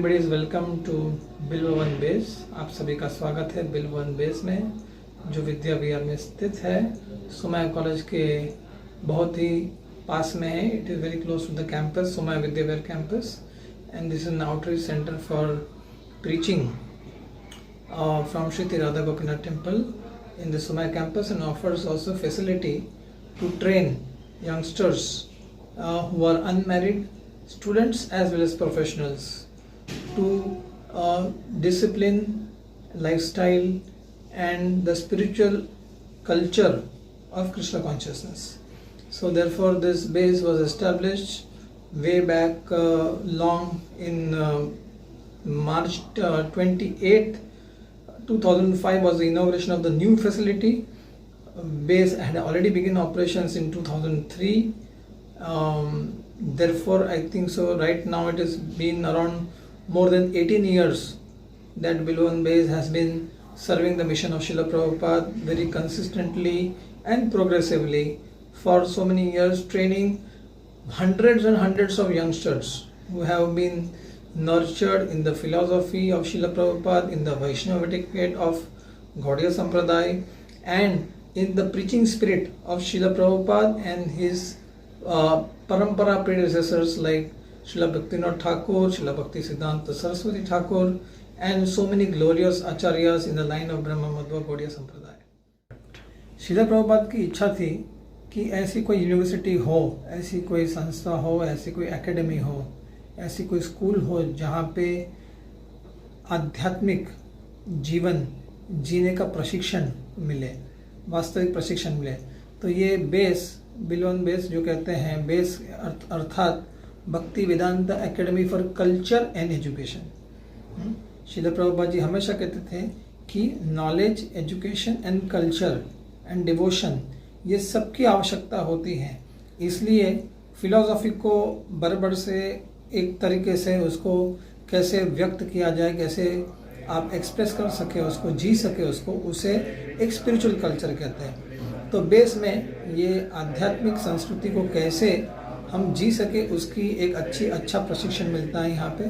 Everybody is welcome to Bilva one base. आप सभी का स्वागत है बिल्व वन बेस में, जो विद्या विहार में स्थित है। सुमाया कॉलेज के बहुत ही पास में है। It is very close to the campus, Somaiya Vidya Vihar campus, and this is an outreach centre for preaching from Shri Radha Gopinath Temple in the Sumaya campus, and offers also facility to train youngsters who are unmarried students as well as professionals to discipline, lifestyle and the spiritual culture of Krishna consciousness. So therefore this base was established way back long in March 28th 2005 was the inauguration of the new facility. Base had already begun operations in 2003. Therefore, I think so. Right now, it has been around more than 18 years that Bilwan Base has been serving the mission of Srila Prabhupada very consistently and progressively for so many years, training hundreds and hundreds of youngsters who have been nurtured in the philosophy of Srila Prabhupada, in the Vaishnava etiquette of Gaudiya Sampradaya, and in the preaching spirit of Srila Prabhupada and his parampara predecessors like Srila Bhaktivinoda Thakur, Srila Bhakti Siddhanta Saraswati Thakur, and so many glorious acharyas in the line of Brahma Madhva Gaudiya Sampradaya. Srila Prabhupada की इच्छा थी कि ऐसी कोई university हो, ऐसी कोई संस्था हो, ऐसी कोई एकेडमी हो, ऐसी कोई स्कूल हो जहाँ पे आध्यात्मिक जीवन जीने का प्रशिक्षण मिले, वास्तविक प्रशिक्षण मिले। तो ये बेस, बिल्वन बेस जो कहते हैं, बेस अर्थात Bhakti Vedanta academy for culture and education. Srila Prabhupada ji हमेशा कहते थे कि knowledge, education and culture and devotion, ये सबकी आवश्यकता होती है। इसलिए फिलॉसफी को बराबर से एक तरीके से उसको कैसे व्यक्त किया जाए, कैसे आप एक्सप्रेस कर सके, उसको जी सके, उसको उसे एक स्पिरिचुअल कल्चर कहते हैं। तो बेस में ये आध्यात्मिक संस्कृति को कैसे हम जी सके, उसकी एक अच्छा प्रशिक्षण मिलता है यहाँ पे।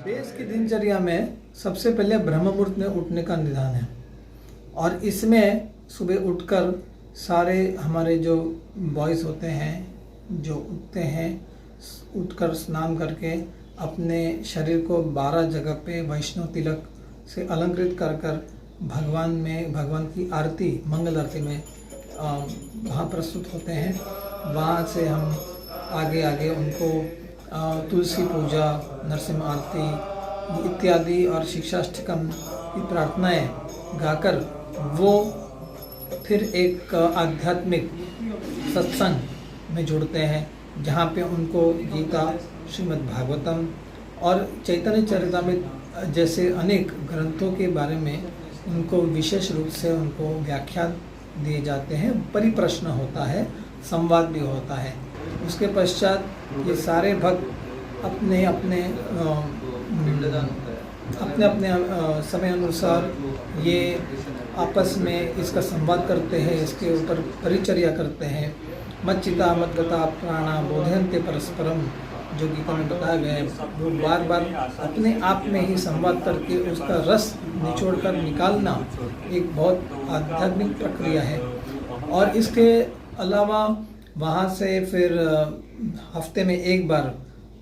बेस की दिनचर्या में सबसे पहले ब्रह्म मुहूर्त में उठने का निदान है, और इसमें सुबह उठकर सारे हमारे जो बॉयज़ होते हैं जो उठते हैं, उठकर स्नान करके अपने शरीर को 12 जगह पे वैष्णव तिलक से अलंकृत कर कर भगवान की आरती, मंगल आरती में वहाँ प्रस्तुत होते हैं। वहाँ से हम आगे उनको तुलसी पूजा, नरसिम्हा आरती इत्यादि और शिक्षाष्टकम की प्रार्थनाएं गाकर वो फिर एक आध्यात्मिक सत्संग में जुड़ते हैं, जहाँ पे उनको गीता, श्रीमद् भागवतम और चैतन्य चरितामृत जैसे अनेक ग्रंथों के बारे में उनको विशेष रूप से उनको व्याख्यान दिए जाते हैं। परिप्रश्न होता है, संवाद भी होता है। उसके पश्चात ये सारे भक्त अपने अपने समय अनुसार ये आपस में इसका संवाद करते हैं, इसके ऊपर परिचर्या करते हैं। मच्चिता मद्गता प्राणा बोधयन्ते परस्परम, जो गीता में बताया गया है, वो बार बार अपने आप में ही संवाद करके उसका रस निचोड़ कर निकालना एक बहुत आध्यात्मिक प्रक्रिया है। और इसके अलावा वहाँ से फिर हफ्ते में एक बार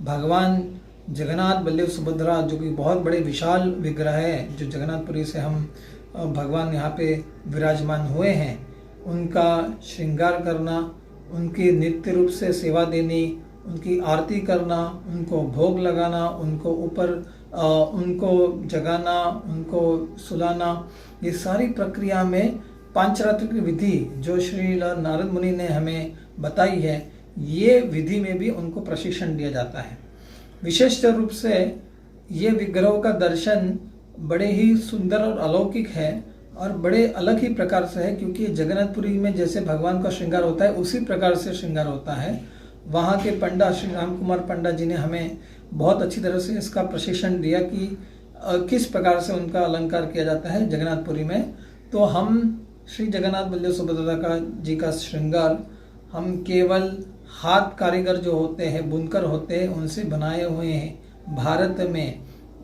भगवान जगन्नाथ बलदेव सुभद्रा, जो कि बहुत बड़े विशाल विग्रह है, जो जगन्नाथपुरी से हम भगवान यहाँ पे विराजमान हुए हैं, उनका श्रृंगार करना, उनकी नित्य रूप से सेवा देनी, उनकी आरती करना, उनको भोग लगाना, उनको ऊपर उनको जगाना, उनको सुलाना, ये सारी प्रक्रिया में पांचरात्र की विधि जो श्री नारद मुनि ने हमें बताई है, ये विधि में भी उनको प्रशिक्षण दिया जाता है। विशेष रूप से ये विग्रहों का दर्शन बड़े ही सुंदर और अलौकिक है और बड़े अलग ही प्रकार से है, क्योंकि जगन्नाथपुरी में जैसे भगवान का श्रृंगार होता है उसी प्रकार से श्रृंगार होता है। वहाँ के पंडा श्री राम कुमार पंडा जी ने हमें बहुत अच्छी तरह से इसका प्रशिक्षण दिया कि किस प्रकार से उनका अलंकार किया जाता है जगन्नाथपुरी में। तो हम श्री जगन्नाथ बलदेव सुभद्रा जी का श्रृंगार हम केवल हाथ कारीगर जो होते हैं, बुनकर होते हैं, उनसे बनाए हुए हैं। भारत में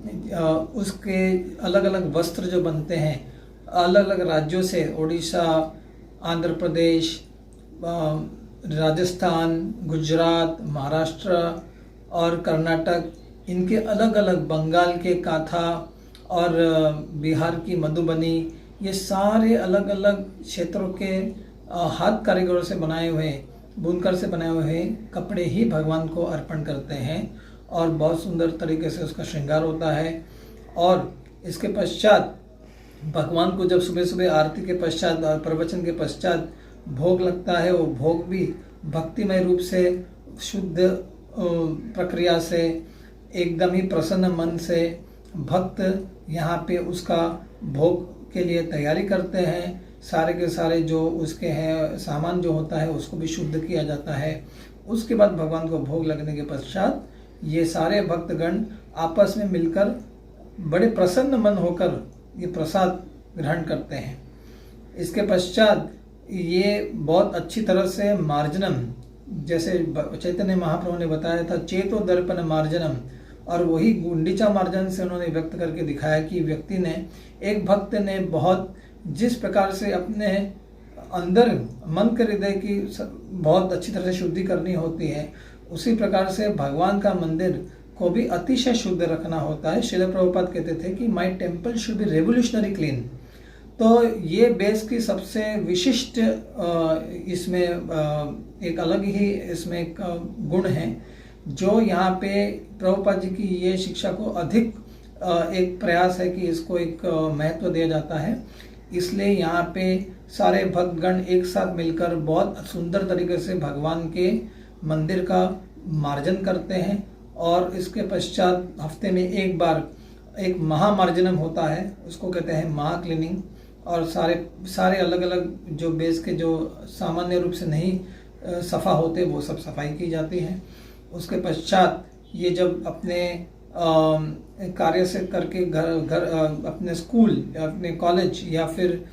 उसके अलग अलग वस्त्र जो बनते हैं अलग अलग राज्यों से, उड़ीसा, आंध्र प्रदेश, राजस्थान, गुजरात, महाराष्ट्र और कर्नाटक, इनके अलग अलग, बंगाल के काथा और बिहार की मधुबनी, ये सारे अलग अलग क्षेत्रों के हाथ कारीगरों से बनाए हुए, बुनकर से बनाए हुए कपड़े ही भगवान को अर्पण करते हैं और बहुत सुंदर तरीके से उसका श्रृंगार होता है। और इसके पश्चात भगवान को जब सुबह सुबह आरती के पश्चात और प्रवचन के पश्चात भोग लगता है, वो भोग भी भक्तिमय रूप से, शुद्ध प्रक्रिया से, एकदम ही प्रसन्न मन से भक्त यहाँ पे उसका भोग के लिए तैयारी करते हैं। सारे के सारे जो उसके हैं सामान जो होता है उसको भी शुद्ध किया जाता है। उसके बाद भगवान को भोग लगने के पश्चात ये सारे भक्तगण आपस में मिलकर बड़े प्रसन्न मन होकर ये प्रसाद ग्रहण करते हैं। इसके पश्चात ये बहुत अच्छी तरह से मार्जनम, जैसे चैतन्य महाप्रभु ने बताया था, चेतो दर्पण मार्जनम, और वही गुंडीचा मार्जन से उन्होंने व्यक्त करके दिखाया कि व्यक्ति ने, एक भक्त ने बहुत जिस प्रकार से अपने अंदर मन के हृदय की बहुत अच्छी तरह से शुद्धि करनी होती है, उसी प्रकार से भगवान का मंदिर को भी अतिशय शुद्ध रखना होता है। श्रील प्रभुपाद कहते थे कि my temple should be revolutionary clean. तो ये बेस की सबसे विशिष्ट इसमें एक अलग ही इसमें एक गुण है, जो यहाँ पे प्रभुपाद जी की ये शिक्षा को अधिक एक प्रयास है कि इसको एक महत्व दिया जाता है। इसलिए यहाँ पे सारे भक्तगण एक साथ मिलकर बहुत सुंदर तरीके से भगवान के मंदिर का मार्जन करते हैं और इसके पश्चात हफ्ते में एक बार एक महामार्जनम होता है, उसको कहते हैं महा क्लीनिंग, और सारे अलग अलग जो बेस के जो सामान्य रूप से नहीं सफ़ा होते वो सब सफाई की जाती है। उसके पश्चात ये जब अपने कार्य से करके घर अपने स्कूल या अपने कॉलेज या फिर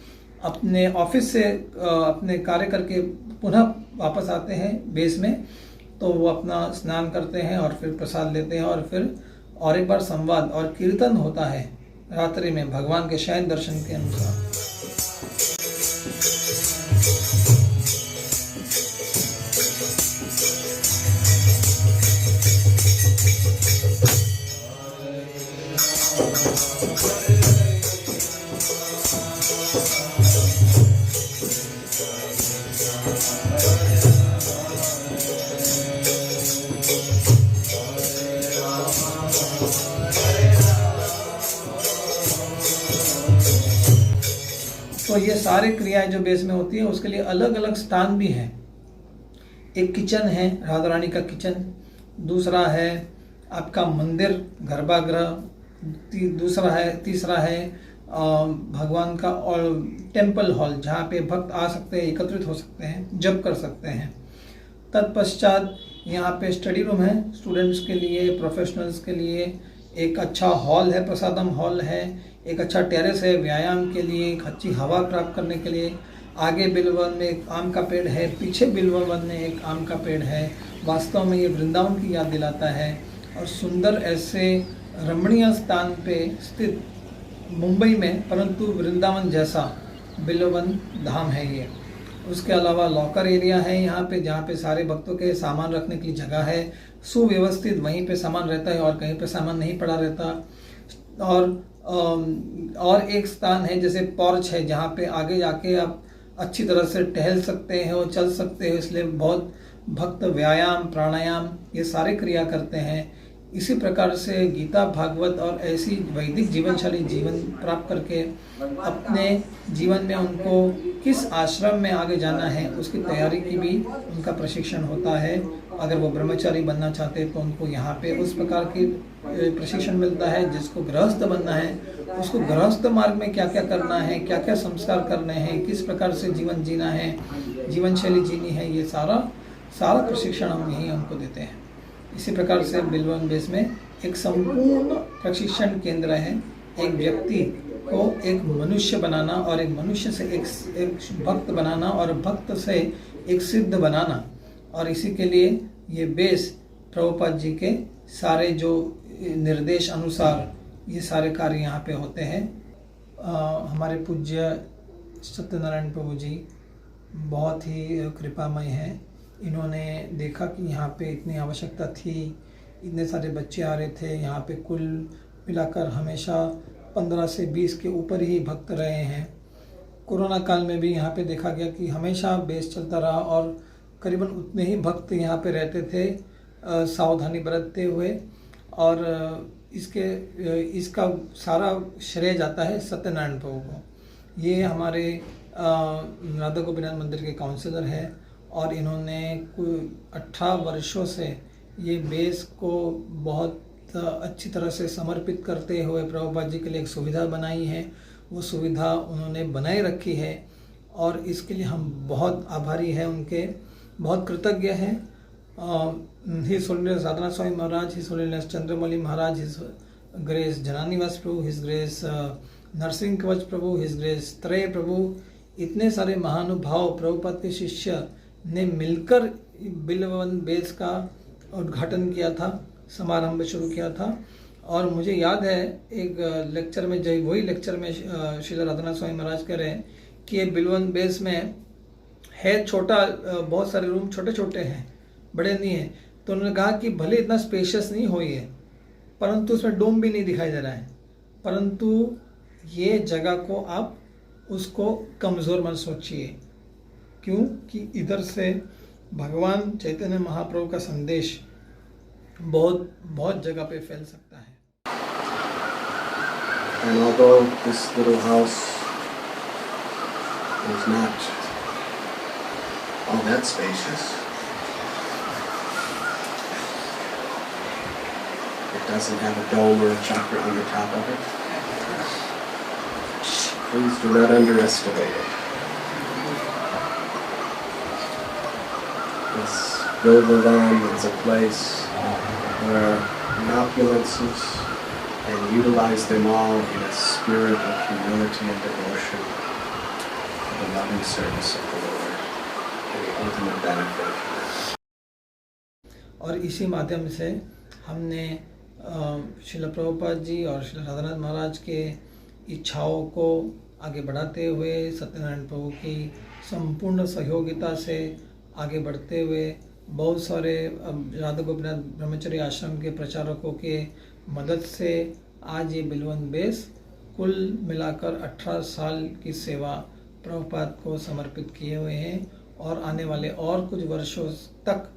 अपने ऑफिस से अपने कार्य करके पुनः वापस आते हैं बेस में, तो वो अपना स्नान करते हैं और फिर प्रसाद लेते हैं और फिर और एक बार संवाद और कीर्तन होता है रात्रि में भगवान के शयन दर्शन के अनुसार। तो ये सारे क्रियाएं जो बेस में होती है उसके लिए अलग अलग स्थान भी हैं। एक किचन है, राधा रानी का किचन, दूसरा है आपका मंदिर गर्भागृह, तीसरा है भगवान का और टेम्पल हॉल, जहाँ पे भक्त आ सकते हैं, एकत्रित हो सकते हैं, जप कर सकते हैं। तत्पश्चात यहाँ पे स्टडी रूम है स्टूडेंट्स के लिए, प्रोफेशनल्स के लिए, एक अच्छा हॉल है, प्रसादम हॉल है, एक अच्छा टेरेस है व्यायाम के लिए, एक अच्छी हवा प्राप्त करने के लिए। आगे बिलवन में एक आम का पेड़ है, पीछे बिलवन में एक आम का पेड़ है। वास्तव में ये वृंदावन की याद दिलाता है और सुंदर ऐसे रमणीय स्थान पे स्थित मुंबई में, परंतु वृंदावन जैसा बिलवन धाम है ये। उसके अलावा लॉकर एरिया है यहाँ पे, जहाँ पे सारे भक्तों के सामान रखने की जगह है, सुव्यवस्थित वहीं पे सामान रहता है और कहीं पे सामान नहीं पड़ा रहता। और एक स्थान है जैसे पॉर्च है, जहाँ पे आगे जाके आप अच्छी तरह से टहल सकते हैं और चल सकते हो, इसलिए बहुत भक्त व्यायाम प्राणायाम ये सारे क्रिया करते हैं। इसी प्रकार से गीता भागवत और ऐसी वैदिक जीवनशैली जीवन प्राप्त करके अपने जीवन में उनको किस आश्रम में आगे जाना है उसकी तैयारी की भी उनका प्रशिक्षण होता है। अगर वो ब्रह्मचारी बनना चाहते हैं तो उनको यहाँ पे उस प्रकार की प्रशिक्षण मिलता है। जिसको गृहस्थ बनना है उसको गृहस्थ मार्ग में क्या क्या करना है, क्या क्या संस्कार करने हैं, किस प्रकार से जीवन जीना है, जीवन शैली जीनी है, ये सारा प्रशिक्षण हम यहीं उनको देते हैं। इसी प्रकार से बिलवन बेस में एक संपूर्ण प्रशिक्षण केंद्र है। एक व्यक्ति को एक मनुष्य बनाना और एक मनुष्य से एक भक्त बनाना और भक्त से एक सिद्ध बनाना, और इसी के लिए ये बेस प्रभुपाद जी के सारे जो निर्देश अनुसार ये सारे कार्य यहाँ पे होते हैं। हमारे पूज्य सत्यनारायण प्रभु जी बहुत ही कृपामय हैं। इन्होंने देखा कि यहाँ पे इतनी आवश्यकता थी, इतने सारे बच्चे आ रहे थे। यहाँ पे कुल मिलाकर हमेशा 15 से 20 के ऊपर ही भक्त रहे हैं। कोरोना काल में भी यहाँ पे देखा गया कि हमेशा बेस चलता रहा और करीबन उतने ही भक्त यहाँ पे रहते थे सावधानी बरतते हुए। और इसका सारा श्रेय जाता है सत्यनारायण प्रभु को। ये हमारे राधा गोपीनाथ मंदिर के काउंसलर हैं और इन्होंने कुल 18 वर्षों से ये बेस को बहुत अच्छी तरह से समर्पित करते हुए प्रभुपाद जी के लिए एक सुविधा बनाई है। वो सुविधा उन्होंने बनाए रखी है और इसके लिए हम बहुत आभारी हैं, उनके बहुत कृतज्ञ हैं। His Holiness Radhanath Swami Maharaj, His Holiness Chandramauli Maharaj, His Grace Jananiwas Prabhu, His Grace Narasimha कवच प्रभु, His Grace त्रय प्रभु, इतने सारे महानुभाव प्रभुपाद के शिष्य ने मिलकर बिलवन बेस का उद्घाटन किया था, समारंभ शुरू किया था। और मुझे याद है एक लेक्चर में, जब वही लेक्चर में श्री राधानाथ स्वामी महाराज कह रहे हैं कि ये बिलवन बेस में है छोटा, बहुत सारे रूम छोटे छोटे हैं, बड़े नहीं हैं। तो उन्होंने कहा कि भले इतना स्पेशियस नहीं हो ये, परंतु उसमें डोम भी नहीं दिखाई दे रहा है, परंतु ये जगह को आप उसको कमज़ोर मत सोचिए, क्यों कि इधर से भगवान चैतन्य महाप्रभु का संदेश बहुत बहुत जगह पे फैल सकता है। And although this little house is not all that spacious, it doesn't have a dome or a chakra on the top of it. Please do not underestimate it. This Govardhan is a place where opulences and utilize them all in a spirit of humility and devotion for the loving service of the Lord and the ultimate benefit. और इसी माध्यम से हमने श्रील प्रभुपाद जी और श्री राधानाथ महाराज के इच्छाओं को आगे बढ़ाते हुए, सत्यनारायण प्रभु की संपूर्ण सहयोगिता से आगे बढ़ते हुए, बहुत सारे राधा गोपीनाथ ब्रह्मचर्य आश्रम के प्रचारकों के मदद से आज ये बिलवन बेस कुल मिलाकर 18 साल की सेवा प्रभुपाद को समर्पित किए हुए हैं और आने वाले और कुछ वर्षों तक,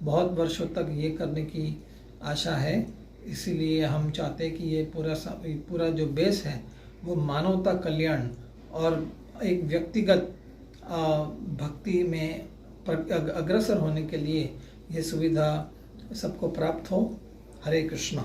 बहुत वर्षों तक ये करने की आशा है। इसीलिए हम चाहते हैं कि ये पूरा जो बेस है वो मानवता कल्याण और एक व्यक्तिगत भक्ति में अग्रसर होने के लिए ये सुविधा सबको प्राप्त हो। हरे कृष्णा।